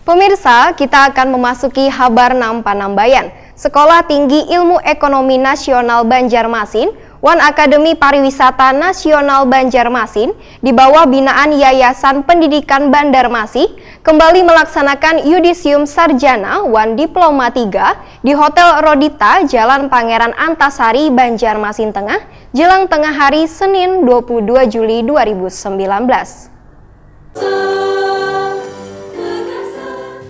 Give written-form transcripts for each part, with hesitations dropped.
Pemirsa, kita akan memasuki Habarnam Panambayan. Sekolah Tinggi Ilmu Ekonomi Nasional Banjarmasin, One Akademi Pariwisata Nasional Banjarmasin, di bawah binaan Yayasan Pendidikan Bandarmasih, kembali melaksanakan Yudisium Sarjana One Diploma 3 di Hotel Rodita, Jalan Pangeran Antasari, Banjarmasin Tengah, jelang tengah hari Senin 22 Juli 2019.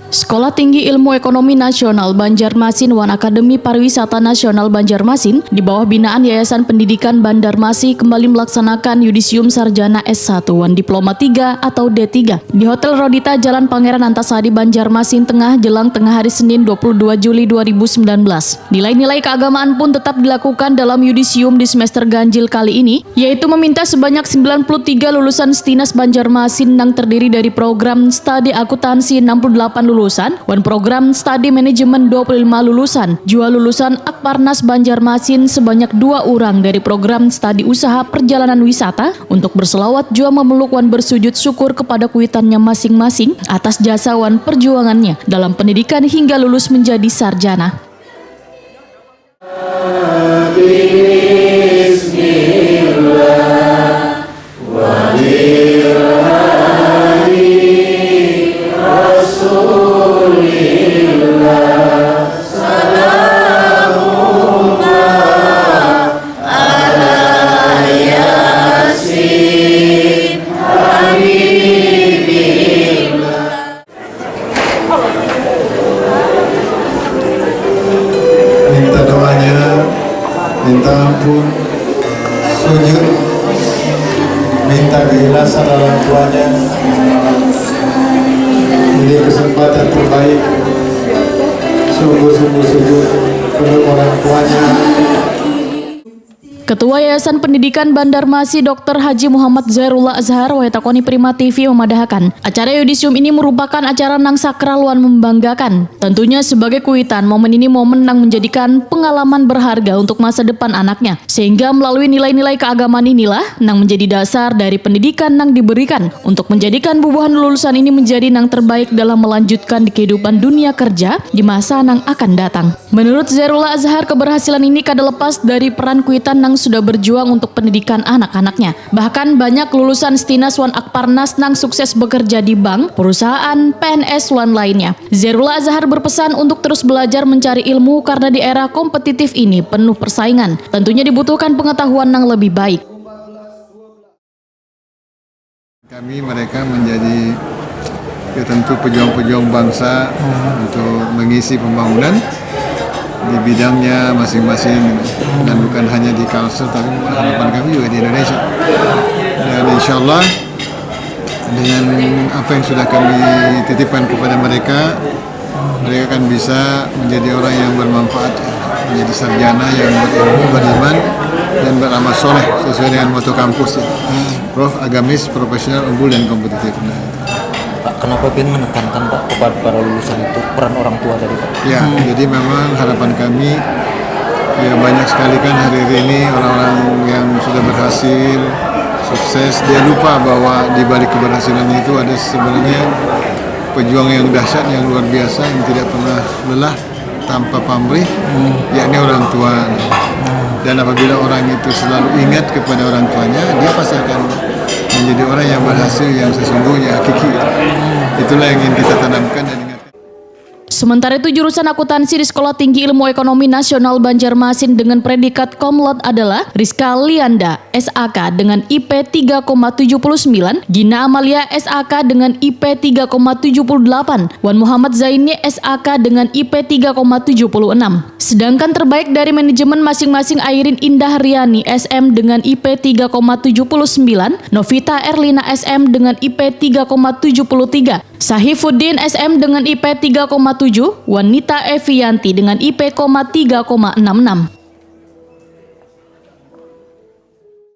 Sekolah Tinggi Ilmu Ekonomi Nasional Banjarmasin One Akademi Pariwisata Nasional Banjarmasin di bawah binaan Yayasan Pendidikan Bandarmasih kembali melaksanakan Yudisium Sarjana S1 One Diploma 3 atau D3 di Hotel Rodita Jalan Pangeran Antasari, Banjarmasin Tengah, jelang tengah hari Senin 22 Juli 2019. Nilai-nilai keagamaan pun tetap dilakukan dalam Yudisium di semester ganjil kali ini, yaitu meminta sebanyak 93 lulusan Stinas Banjarmasin yang terdiri dari program studi akuntansi 68 lulusan, One program studi manajemen 25 lulusan, jua lulusan Akparnas Banjarmasin sebanyak 2 orang dari program studi usaha perjalanan wisata untuk berselawat jua memeluk One bersujud syukur kepada kuitannya masing-masing atas jasa One perjuangannya dalam pendidikan hingga lulus menjadi sarjana. Minta doanya, minta ampun, sujud, minta keikhlasan orang tuanya. Ini kesempatan terbaik, sungguh-sungguh sujud untuk orang tuanya. Ketua Yayasan Pendidikan Bandarmasih Dr. Haji Muhammad Zairullah Azhar Wayatakoni Prima TV memadahkan acara Yudisium ini merupakan acara nang sakral wan membanggakan. Tentunya sebagai kuitan, momen ini momen nang menjadikan pengalaman berharga untuk masa depan anaknya. Sehingga melalui nilai-nilai keagamaan inilah nang menjadi dasar dari pendidikan nang diberikan untuk menjadikan bubuhan lulusan ini menjadi nang terbaik dalam melanjutkan di kehidupan dunia kerja di masa nang akan datang. Menurut Zairullah Azhar, keberhasilan ini kada lepas dari peran kuitan nang sudah berjuang untuk pendidikan anak-anaknya. Bahkan banyak lulusan Stinas One Akparnas nang sukses bekerja di bank, perusahaan, PNS One lainnya. Zairullah Azhar berpesan untuk terus belajar mencari ilmu karena di era kompetitif ini penuh persaingan. Tentunya dibutuhkan pengetahuan yang lebih baik. Kami mereka menjadi tentu pejuang-pejuang bangsa untuk mengisi pembangunan di bidangnya masing-masing, dan bukan hanya di Kalsel tapi harapan kami juga di Indonesia. Dan insya Allah dengan apa yang sudah kami titipkan kepada mereka, mereka akan bisa menjadi orang yang bermanfaat, menjadi sarjana yang berilmu, beriman, dan beramal soleh sesuai dengan moto kampus, Prof agamis, profesional, unggul, dan kompetitif. Pak, kenapa ingin menekankan Pak kepada para lulusan itu peran orang tua tadi Pak? Ya, jadi memang harapan kami ya banyak sekali kan hari ini orang-orang yang sudah berhasil, sukses, dia lupa bahwa di balik keberhasilan itu ada sebenarnya pejuang yang dahsyat, yang luar biasa, yang tidak pernah lelah tanpa pamrih, yakni orang tua. Dan apabila orang itu selalu ingat kepada orang tuanya, dia pasti akan menjadi orang yang berhasil, yang sesungguhnya hakiki. Itulah yang ingin kita tanamkan dan ingatkan. Sementara itu, jurusan akuntansi di Sekolah Tinggi Ilmu Ekonomi Nasional Banjarmasin dengan predikat Komlot adalah Rizka Lianda, SAK dengan IP 3,79, Gina Amalia SAK dengan IP 3,78, Wan Muhammad Zaini SAK dengan IP 3,76. Sedangkan terbaik dari manajemen masing-masing Airin Indah Riani SM dengan IP 3,79, Novita Erlina SM dengan IP 3,73, Sahifuddin SM dengan IP 3,7, Wanita Evianti dengan IP 3,66.